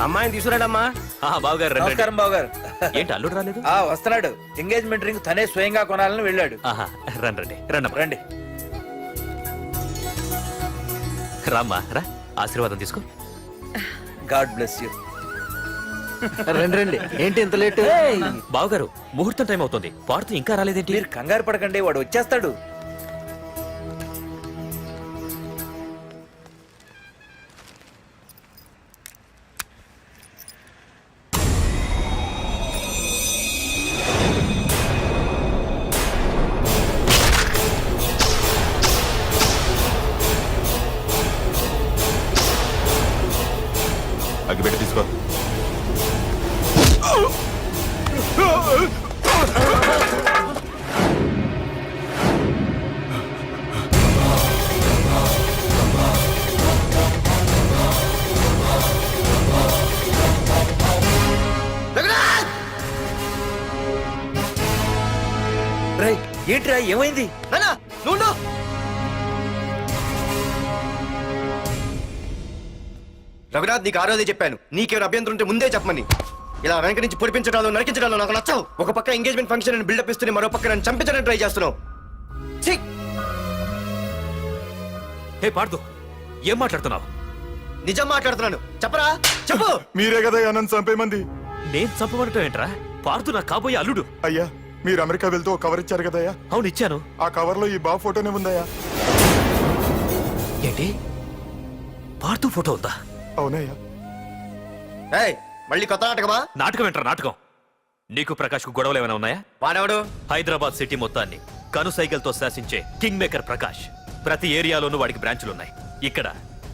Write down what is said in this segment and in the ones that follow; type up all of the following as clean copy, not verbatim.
అమ్మాయిని తీసుకురాడమ్మా. బావగారు రండి. నమస్కారం బావగారు. ఏంటి అల్లుడు రాలేదు? వస్తున్నాడు. ఎంగేజ్మెంట్ రింగ్ తనే స్వయంగా కొనాలని వెళ్ళాడు. రండి రండి రండి. రామ్మా రా, ఆశీర్వాదం తీసుకో. God bless you. రండి రండి. ఏంటి ఇంత లేట్? బావగారు ముహూర్తం టైం అవుతుంది, పాడుతూ ఇంకా రాలేదేంటి? మీరు కంగారు పడకండి, వాడు వచ్చేస్తాడు. అగ్గిపెట్టి తీసుకో. ఏంట్రా ఏమైంది? రఘునాథ్, నీకు ఆ రోజే చెప్పాను, నీకేమైనా అభ్యంతరం ఉంటే ముందే చెప్పమని. ఇలా వెనక నుంచి పొడిపించడాలు నరికించడాలు నాకు నచ్చవు. ఒక పక్క ఎంగేజ్మెంట్ ఫంక్షన్ అని బిల్డప్ ఇస్తూనే మరో పక్క నన్ను చంపించడానికి ట్రై చేస్తున్నావు. హే పార్దు, ఏం మాట్లాడుతున్నావు? నిజం మాట్లాడుతున్నాను, చెప్పరా చెప్పు. మీరే కదా నన్ను చంపేమంది. నేను చంపబడటం ఏంట్రా? పార్దు నా కాబోయే అల్లుడు. అయ్యా, మీరు అమెరికా వెళ్తూ ఒక కవర్ ఇచ్చారు కదయ్యా. అవును ఇచ్చాను. ఆ కవర్ లో ఈ బాబు ఫోటోనే ఉందయ్యా. ఏంటి, పార్దు ఫోటో ఉందా? అవునయ్యా. మళ్ళీ కొత్త నాటకమా? నాటకం ఏంట్రా నాటకం? నీకు ప్రకాష్ కు గొడవలు ఏమైనా ఉన్నాయా? వాడెవడు? హైదరాబాద్ సిటీ మొత్తాన్ని కను సైకిల్తో శాసించే కింగ్ మేకర్ ప్రకాష్. ప్రతి ఏరియాలోనూ వాడికి బ్రాంచులున్నాయి.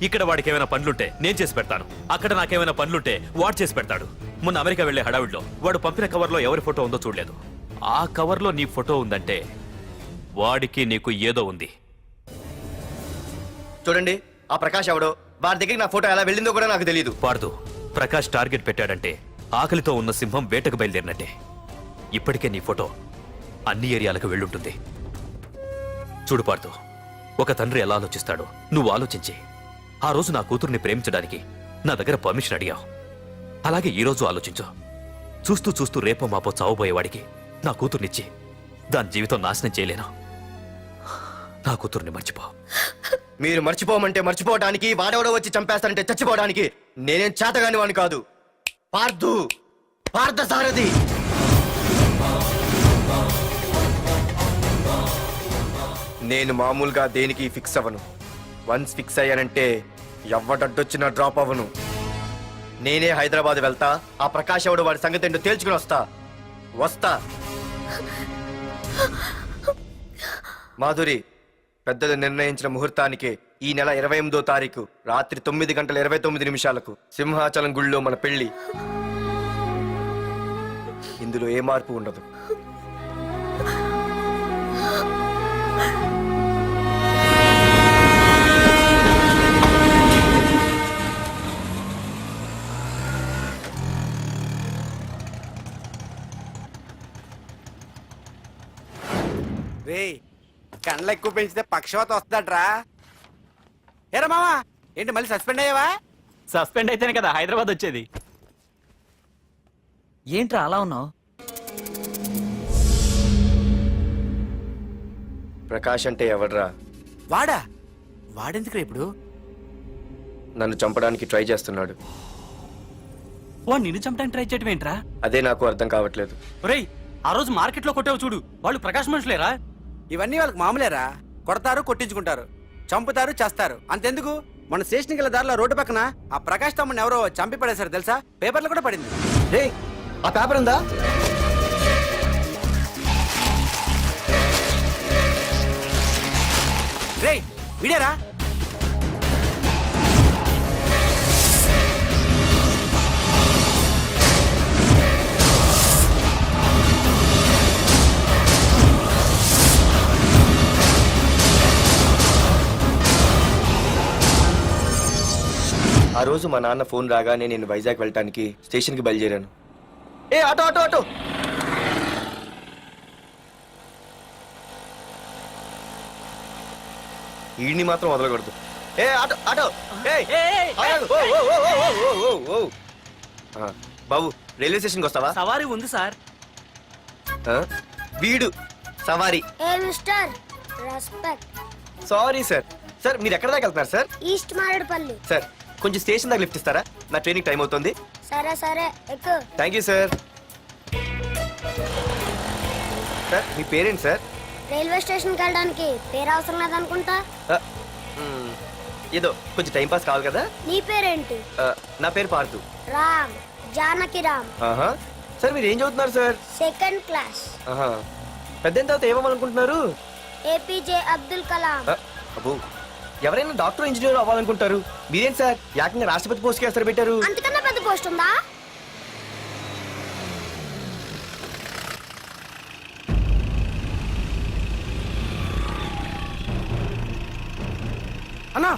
ఇక్కడ వాడికి ఏమైనా పనులుంటే నేను చేసి పెడతాను, అక్కడ నాకేమైనా పనులుంటే వాడు చేసి పెడతాడు. మొన్న అమెరికా వెళ్లే హడావిడిలో వాడు పంపిన కవర్లో ఎవరి ఫోటో ఉందో చూడలేదు. ఆ కవర్లో నీ ఫోటో ఉందంటే వాడికి నీకు ఏదో ఉంది. చూడండి, ఆ ప్రకాష్ ఎవడో, వాడి దగ్గరికి నా ఫోటో ఎలా వెళ్ళిందో కూడా నాకు తెలియదు. పార్దు, ప్రకాష్ టార్గెట్ పెట్టాడంటే ఆకలితో ఉన్న సింహం వేటకు బయలుదేరినట్టే. ఇప్పటికే నీ ఫోటో అన్ని ఏరియాలకు వెళ్ళుంటుంది. చూడు పార్దు, ఒక తండ్రి ఎలా ఆలోచిస్తాడో నువ్వు ఆలోచించి ఆ రోజు నా కూతుర్ని ప్రేమించడానికి నా దగ్గర పర్మిషన్ అడిగావు. అలాగే ఈ రోజు ఆలోచించు. చూస్తూ చూస్తూ రేపో మాపో చావబోయేవాడికి నా కూతుర్నిచ్చి దాని జీవితం నాశనం చేయలేను. నా కూతుర్ని మర్చిపో. మీరు మర్చిపోమంటే మర్చిపోవడానికి, వాడెవడో వచ్చి చంపేస్తానంటే చచ్చిపోవడానికి నేనేం చేతగాని వాడిని కాదు. పార్థసారథి. నేను మామూలుగా దేనికి ఫిక్స్ అవ్వను. వన్స్ ఫిక్స్ అయ్యానంటే ఎవ్వడడ్డొచ్చినా డ్రాప్ అవ్వను. నేనే హైదరాబాద్ వెళ్తా, ఆ ప్రకాష్ ఎవడు వాడి సంగతి ఏంటో తేల్చుకుని వస్తా. మాధురి, పెద్దలు నిర్ణయించిన ముహూర్తానికి ఈ నెల 28వ తారీఖు రాత్రి 9:29 సింహాచలం గుళ్ళో మన పెళ్లి. ఇందులో ఏ మార్పు ఉండదు. కండ్లు ఎక్కువ పెంచితే పక్షవాత వస్తుందట్రా. ఏరా మామా, ఏంటి మళ్ళీ సస్పెండ్ అయ్యావా? సస్పెండ్ అయితేనే కదా హైదరాబాద్ వచ్చేది. ఏంట్రా అలా ఉన్నావు? ప్రకాష్ అంటే ఎవడ్రా? వాడెందుకురా ఇప్పుడు? నన్ను చంపడానికి ట్రై చేస్తున్నాడు. వాడు నిన్ను చంపడానికి ట్రై చేయడం ఏంట్రా? అదే నాకు అర్థం కావట్లేదు. ఒరేయ్, ఆ రోజు మార్కెట్ లో కొట్టావు చూడు, వాళ్ళు ప్రకాష్ మనుషులేరా? ఇవన్నీ వాళ్ళకి మామూలేరా. కొడతారు, కొట్టించుకుంటారు, చంపుతారు, చేస్తారు. అంతెందుకు, మన స్టేషన్ గల దారిలో రోడ్డు పక్కన ఆ ప్రకాష్ తమ్ముని ఎవరో చంపి పడేశారు తెలుసా? పేపర్లు కూడా పడింది. ఆ పేపర్ ఉందా? రేయ్ విడారా? ఆ రోజు మా నాన్న ఫోన్ రాగానే నేను వైజాగ్ వెళ్ళటానికి స్టేషన్కి బయలుదేరాను. Auto auto auto. ఈడిని మాత్రం వదలకూడదు. Auto auto. బాబు రైల్వే స్టేషన్కి వస్తావా? సవారీ ఉంది సార్. ఆ? వీడు సవారీ. ఏ mister respect. Sorry sir. Sir మీరు ఎక్కడ దాకా వెళ్తున్నారు సార్? ఈస్ట్ మారేడుపల్లి. సార్ కొంచెం స్టేషన్ దాకా లిఫ్ట్ ఇస్తారా? నా ట్రైనింగ్ టైం అవుతుంది. సరే సరే ఎక్కు. Thank you sir. సార్ మీ పేరేంటి సార్? రైల్వే స్టేషన్కి వెళ్ళడానికి పేరు అవసరం లేదనుకుంటా. ఆ, ఏదో కొంచెం టైం పాస్ కావాలి కదా. నీ పేరేంటి? నా పేరు పార్థు. రామ్, జానకి రామ్. ఆహా. సార్ మీరు ఏం చదువుతున్నారు సార్? Second class. ఆహా. పెద్ద తర్వాత ఏమవ్వాలనుకుంటున్నారు? ఏపీజే అబ్దుల్ కలాం. అబ్బో, ఎవరైనా డాక్టర్ ఇంజనీర్ అవ్వాలనుకుంటారు. మీరేం సార్ ఏకంగా రాష్ట్రపతి పోస్ట్కి ఎసరు పెట్టారు? అంతకన్నా పెద్ద పోస్ట్ ఉందా? అన్నా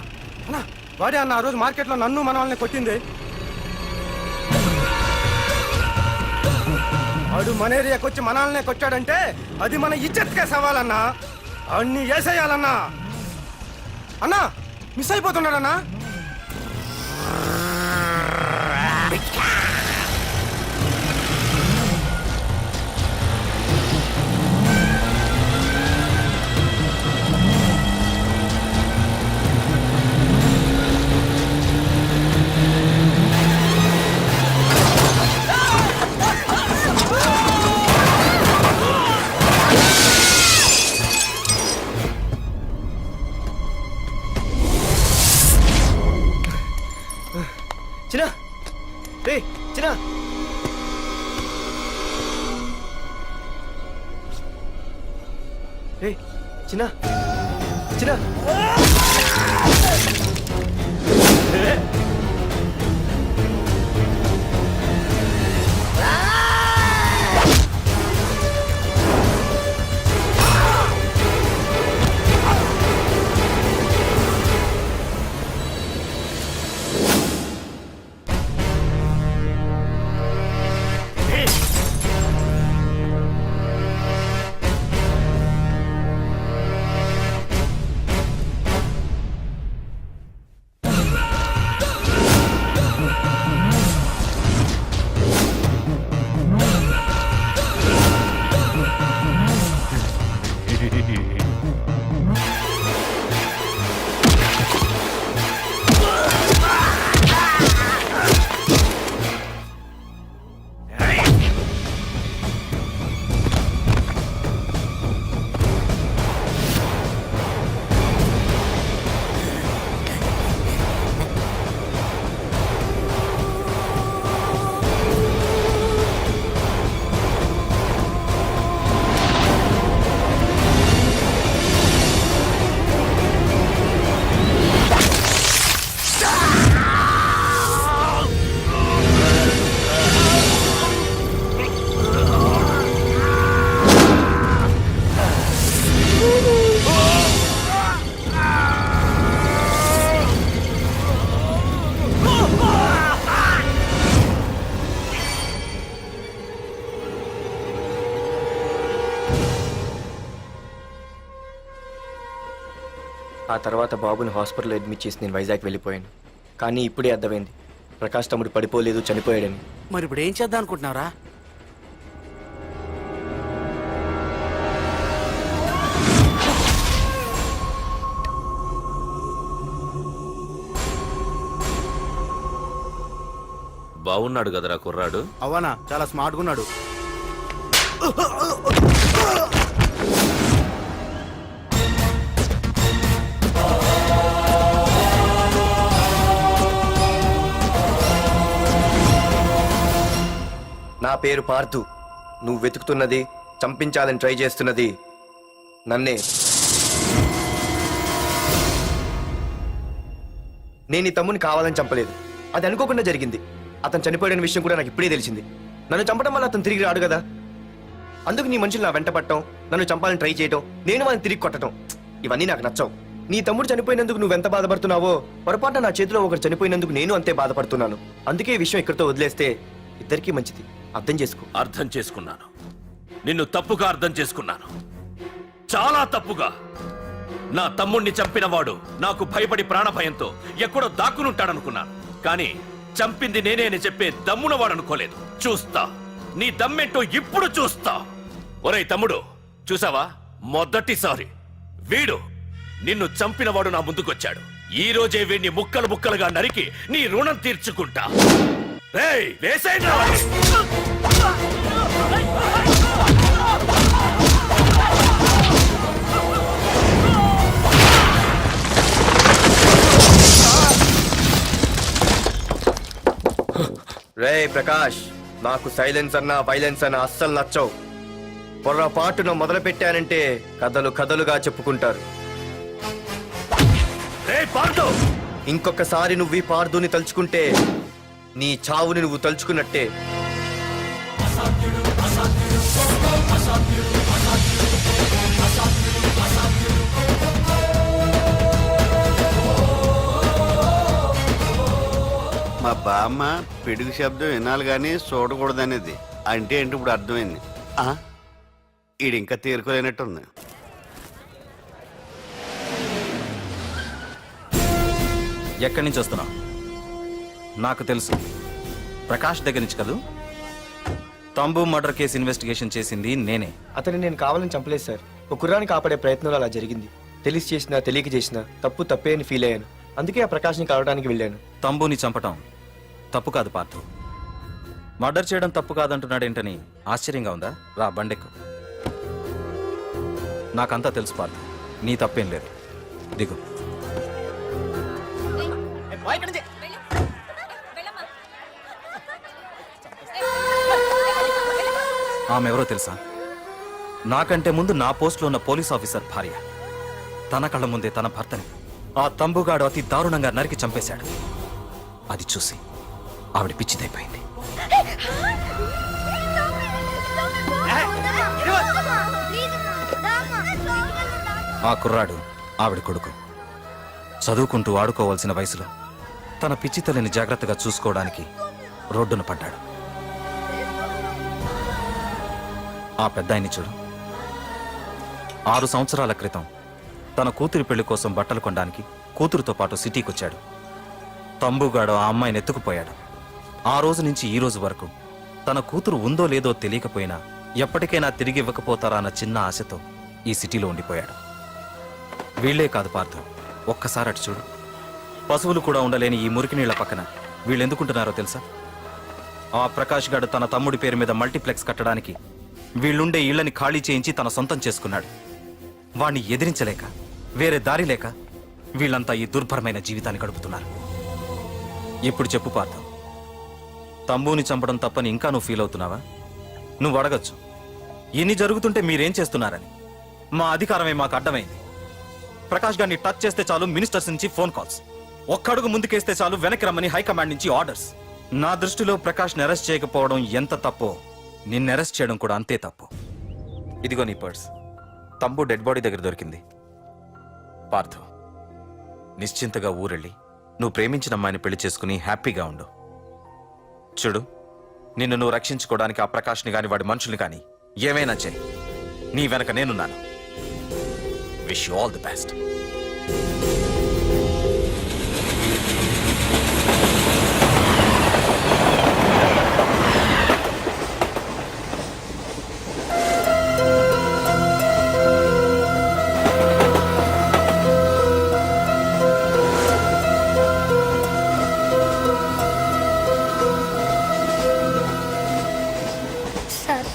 అన్నా వాడే అన్న ఆ రోజు మార్కెట్లో నన్ను మన వాళ్ళని కొట్టింది. వాడు మన ఏరియాకి వచ్చి మనల్నే కొట్టాడంటే అది మన ఇజ్జత్కే సవాలన్నా. అన్ని వేసేయాలన్నా. అన్నా మిస్ అయిపోతున్నాడన్నా. చిన్న రే చిన్న. రే చిన్న చిన్న. ఆ తర్వాత బాబుని హాస్పిటల్లో అడ్మిట్ చేసి నేను వైజాగ్ వెళ్ళిపోయాను. కానీ ఇప్పుడే అర్థమైంది ప్రకాష్ తమ్ముడు పడిపోలేదు, చనిపోయాడని. మరి ఇప్పుడు ఏం చేద్దాం అనుకుంటున్నారా? బాగున్నాడు కదరా కుర్రాడు. అవనా చాలా స్మార్ట్గా ఉన్నాడు. నా పేరు పార్థు. నువ్వు వెతుకుతున్నది, చంపించాలని ట్రై చేస్తున్నది నన్నే. నేను ఈ తమ్ముని కావాలని చంపలేదు, అది అనుకోకుండా జరిగింది. అతను చనిపోయిన విషయం కూడా నాకు ఇప్పుడే తెలిసింది. నన్ను చంపడం వల్ల అతను తిరిగి రాడు కదా. అందుకు నీ మనుషులు నా వెంట పట్టడం, నన్ను చంపాలని ట్రై చేయటం, నేను వాళ్ళని తిరిగి కొట్టడం, ఇవన్నీ నాకు నచ్చవు. నీ తమ్ముడు చనిపోయినందుకు నువ్వెంత బాధపడుతున్నావో, పొరపాటున నా చేతిలో ఒకరు చనిపోయినందుకు నేను అంతే బాధపడుతున్నాను. అందుకే ఈ విషయం ఇక్కడితో వదిలేస్తే ఇద్దరికీ మంచిది. అర్థం చేసుకో. అర్థం చేసుకున్నాను. నిన్ను తప్పుగా అర్థం చేసుకున్నాను, చాలా తప్పుగా. నా తమ్ముణ్ణి చంపినవాడు నాకు భయపడి ప్రాణభయంతో ఎక్కడో దాక్కునుంటాడనుకున్నాను. కానీ చంపింది నేనే అని చెప్పే దమ్మునవాడు అనుకోలేదు. చూస్తా నీ దమ్మేంటో ఇప్పుడు చూస్తా. ఒరేయ్ తమ్ముడు, చూసావా, మొదటిసారి వీడు నిన్ను చంపినవాడు నా ముందుకొచ్చాడు. ఈ రోజే వీడిని ముక్కలు ముక్కలుగా నరికి నీ రుణం తీర్చుకుంటా. రేయ్, వేసేయండిరా వాడిని. రే ప్రకాష్, నాకు సైలెన్స్ అన్నా వైలెన్స్ అన్నా అస్సలు నచ్చవు. పొర్రపాటున మొదలు పెట్టానంటే కథలు కథలుగా చెప్పుకుంటారు. రేయ్ పార్దు, ఇంకొకసారి నువ్వు ఈ పార్దుని తలుచుకుంటే నీ చావుని నువ్వు తలుచుకున్నట్టే. మా బామ్మ పిడుగు శబ్దం వినాలి కానీ చూడకూడదనేది. అంటే ఏంటి ఇప్పుడు అర్థమైంది. ఈడు ఇంకా తేరుకోలేనట్టుంది. ఎక్కడి నుంచి వస్తున్నావు? నాకు తెలుసు, ప్రకాష్ దగ్గర నుంచి కదూ. తంబు మర్డర్ కేసు ఇన్వెస్టిగేషన్ చేసింది నేనే. అతన్ని నేను కావాలని చంపలేదు సార్. ఒక కుర్రాన్ని కాపాడే ప్రయత్నంలో అలా జరిగింది. తెలిసి చేసినా తెలియక చేసినా తప్పు తప్పే అని ఫీల్ అయ్యాను. అందుకే ఆ ప్రకాష్ని కలవడానికి వెళ్ళాను. తంబుని చంపటం తప్పు కాదు పార్థు. మర్డర్ చేయడం తప్పు కాదంటున్నాడేంటని ఆశ్చర్యంగా ఉందా? రా బండెక్కు. నాకంతా తెలుసు పార్థు, నీ తప్పేం లేదు. దిగు. ఆమె ఎవరో తెలుసా? నాకంటే ముందు నా పోస్టులో ఉన్న పోలీస్ ఆఫీసర్ భార్య. తన కళ్ళ ముందే తన భర్తని ఆ తంబుగాడు అతి దారుణంగా నరికి చంపేశాడు. అది చూసి ఆవిడ పిచ్చిదైపోయింది. ఆ కుర్రాడు ఆవిడ కొడుకు. చదువుకుంటూ ఆడుకోవాల్సిన వయసులో తన పిచ్చి తల్లిని జాగ్రత్తగా చూసుకోవడానికి రోడ్డున పడ్డాడు. ఆ పెద్దాయన్ని చూడు. 6 సంవత్సరాల క్రితం తన కూతురి పెళ్లి కోసం బట్టలు కొనడానికి కూతురుతో పాటు సిటీకి వచ్చాడు. తంబుగాడు ఆ అమ్మాయిని ఎత్తుకుపోయాడు. ఆ రోజు నుంచి ఈ రోజు వరకు తన కూతురు ఉందో లేదో తెలియకపోయినా ఎప్పటికైనా తిరిగి ఇవ్వకపోతారా అన్న చిన్న ఆశతో ఈ సిటీలో ఉండిపోయాడు. వీళ్లే కాదు పార్థు, ఒక్కసారి అటు చూడు. పశువులు కూడా ఉండలేని ఈ మురికి నీళ్ల పక్కన వీళ్ళు ఎందుకుంటున్నారో తెలుసా? ఆ ప్రకాష్ గాడు తన తమ్ముడి పేరు మీద మల్టీప్లెక్స్ కట్టడానికి వీళ్ళుండే ఇళ్లని ఖాళీ చేయించి తన సొంతం చేసుకున్నాడు. వాణ్ణి ఎదిరించలేక వేరే దారి లేక వీళ్ళంతా ఈ దుర్భరమైన జీవితాన్ని గడుపుతున్నారు. ఇప్పుడు చెప్పు పార్థు, తంబుని చంపడం తప్పని ఇంకా నువ్వు ఫీల్ అవుతున్నావా? నువ్వు అడగచ్చు, ఇన్ని జరుగుతుంటే మీరేం చేస్తున్నారని. మా అధికారమే మాకు అడ్డమైంది. ప్రకాష్ గారిని టచ్ చేస్తే చాలు మినిస్టర్స్ నుంచి ఫోన్ కాల్స్, ఒక్కడుగు ముందుకేస్తే చాలు వెనక్కి రమ్మని హైకమాండ్ నుంచి ఆర్డర్స్. నా దృష్టిలో ప్రకాష్ని అరెస్ట్ చేయకపోవడం ఎంత తప్పో నిన్ను అరెస్ట్ చేయడం కూడా అంతే తప్పు. ఇదిగో నీ పర్స్. తంబు డెడ్ బాడీ దగ్గర దొరికింది. పార్థు, నిశ్చింతగా ఊరెళ్ళి నువ్వు ప్రేమించిన అమ్మాయిని పెళ్లి చేసుకుని హ్యాపీగా ఉండు. చూడు, నిన్ను నువ్వు రక్షించుకోవడానికి ఆ ప్రకాష్ని గాని వాడి మనుషుల్ని కానీ ఏమైనా చేయి. నీ వెనక నేనున్నాను. Wish you all the best.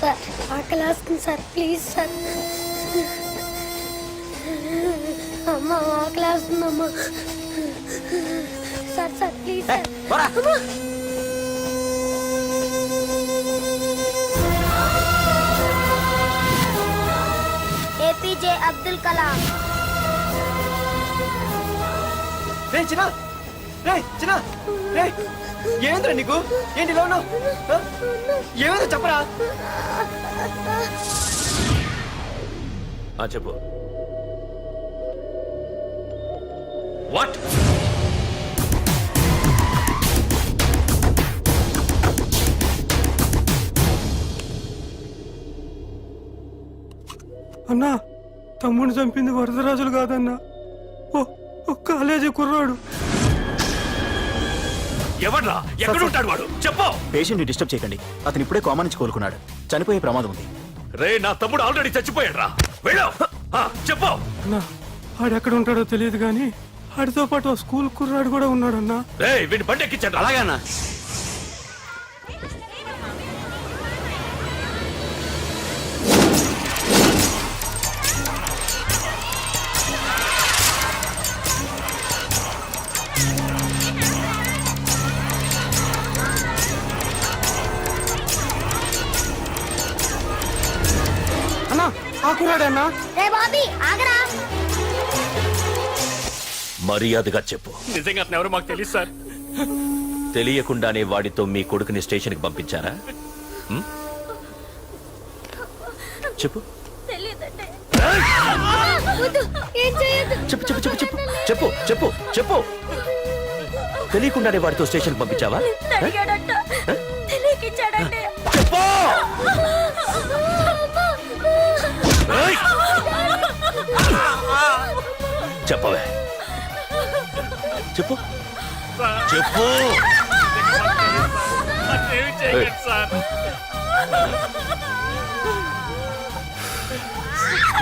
Sir ఆకలి వేస్తుంది సార్, ప్లీజ్ సార్. అమ్మ ఆకలి వేస్తుందమ్మా. Sir please sir. A P J Abdul Kalam. ఏంద్రా నీకు? ఏంటి ఇలా ఉన్నావు? ఏమైందో చెప్పరా? చెప్పు. వాట్? అన్నా, తమ్ముని చంపింది వరదరాజులు కాదన్నా, ఓ కాలేజీ కుర్రాడు. ఎవడ్రా ఎక్కడుంటాడు వాడు చెప్పు. పేషెంట్ ని డిస్టర్బ్ చేయకండి. అతను ఇప్పుడే కోమా నుంచి కోలుకున్నాడు. చనిపోయే ప్రమాదం ఉంది. రే నా తమ్ముడు ఆల్రెడీ చచ్చిపోయాడు రా. వెళ్ళు. చెప్పు. ఆడు ఎక్కడ ఉంటాడో తెలియదు కానీ ఆడితో పాటు స్కూల్ కుర్రాడు కూడా ఉన్నాడన్నా. రే వీడిని బండి ఎక్కించండి. అలాగే అన్న. అన్నా ఆ కుర్రాడే అన్నా. రే బాబీ ఆగరా. మర్యాదగా చెప్పు. నిజంగా అతను ఎవరు మాకు తెలియదు సార్. తెలియకుండానే వాడితో మీ కొడుకుని స్టేషన్కి పంపించారా? ఉం? చెప్పు వద్దు, ఏం చేయొద్దు. చెప్పు చెప్పు చెప్పు చెప్పు చెప్పు చెప్పు చెప్పు. తెలియకుండానే వాడితో స్టేషన్కి పంపించావా? అడిగాడంట, తెలియకిచ్చాడంటే. చెప్పు. ఏయ్! చెప్పవే చెప్పు చెప్పు. ఏయ్!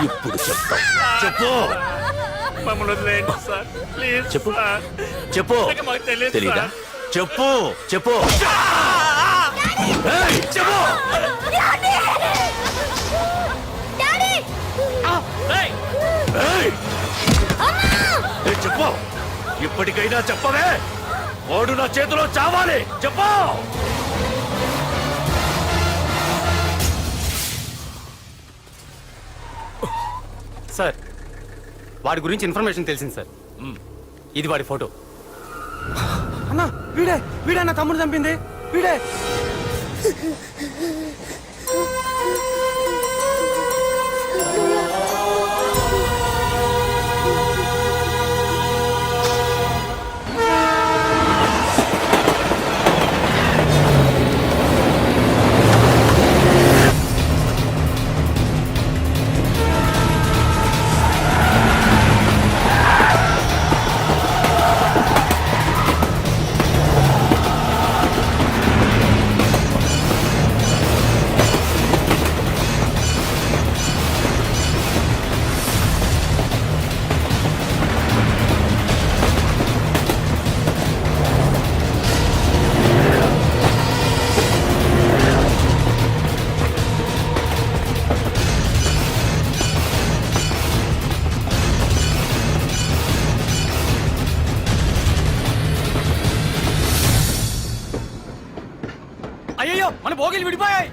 ఇప్పుడు చెప్తా. చెప్పు చెప్పు చెప్పు. తెలీదా? చెప్పు చెప్పు. ఏయ్! చెప్పు. డాడీ! ఏయ్! ఏయ్, చెప్పు. ఇప్పటికైనా చెప్పవే. వాడు నా చేతిలో చావాలి. చెప్పు. సార్ వాడి గురించి ఇన్ఫర్మేషన్ తెలిసింది సార్. ఇది వాడి ఫోటో. అన్నా వీడే వీడే నా తమ్ముడు చంపింది వీడే. అయ్యో మన భోగిలు విడిపోయాయి.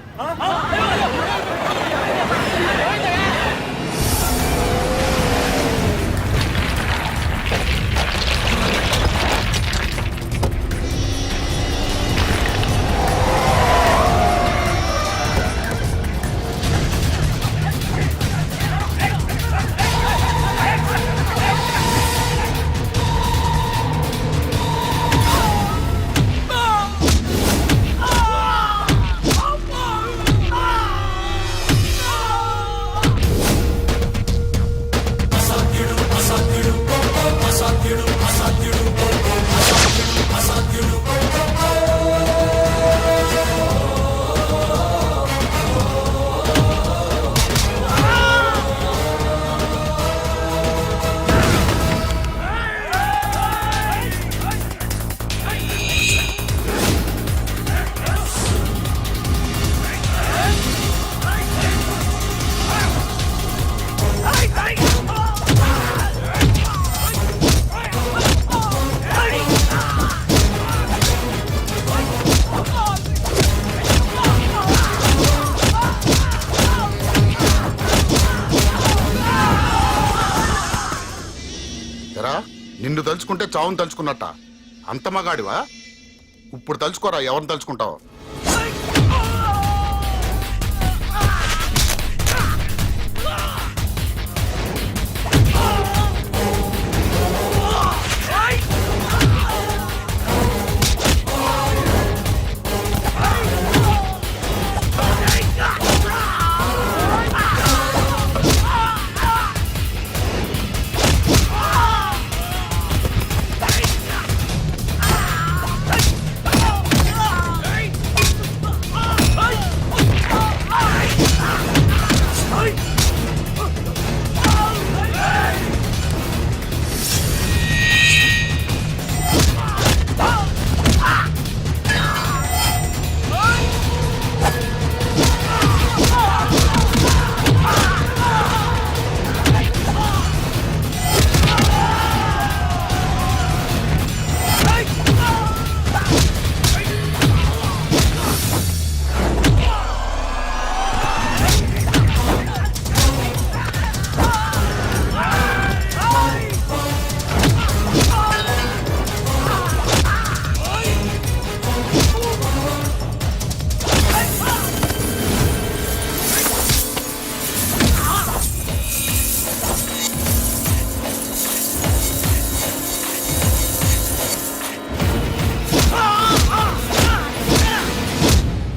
నిన్ను తలుచుకుంటే చావును తలుచుకున్నట్ట. అంత మగాడివా? ఇప్పుడు తలుచుకోరా ఎవరిని తలుచుకుంటావు.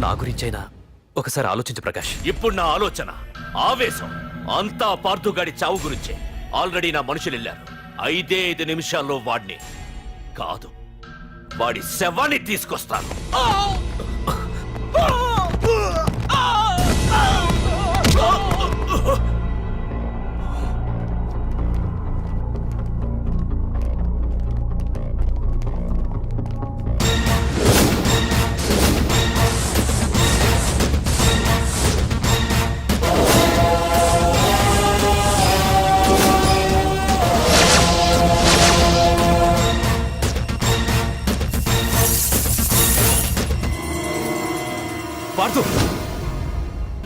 నా గురించైనా ఒకసారి ఆలోచించు ప్రకాష్. ఇప్పుడు నా ఆలోచన, ఆవేశం అంతా పార్థుగాడి చావు గురించే. ఆల్రెడీ నా మనుషులు వెళ్ళారు. 5 నిమిషాల్లో వాడిని కాదు, వాడి శవాన్ని తీసుకొస్తాను. పార్థు,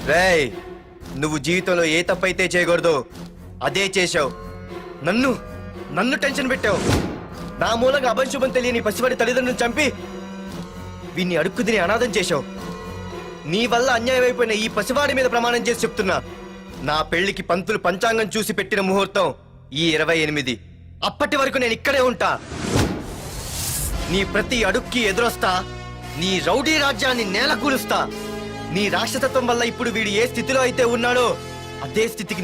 రేయ్, నువ్వు జీవితంలో ఏ తప్పైతే చేయకూడదు అదే చేశావు. నన్ను టెన్షన్ పెట్టావు. నా మూలంగా అభంశుభం తెలియని పసివాడి తల్లిదండ్రులను చంపి వీన్ని అడుక్కు తిని అనాథం చేశావు. నీ వల్ల అన్యాయం అయిపోయిన ఈ పసివాడి మీద ప్రమాణం చేసి చెప్తున్నా, నా పెళ్లికి పంతులు పంచాంగం చూసి పెట్టిన ముహూర్తం ఈ 28. అప్పటి వరకు నేను ఇక్కడే ఉంటా. నీ ప్రతి అడుక్కి ఎదురొస్తా. నీ రౌడీ రాజ్యాన్ని నేలకూలుస్తా. నీ రాక్షసత్వం వల్ల ఇప్పుడు వీడు ఏ స్థితిలో అయితే ఉన్నాడో అదే స్థితికి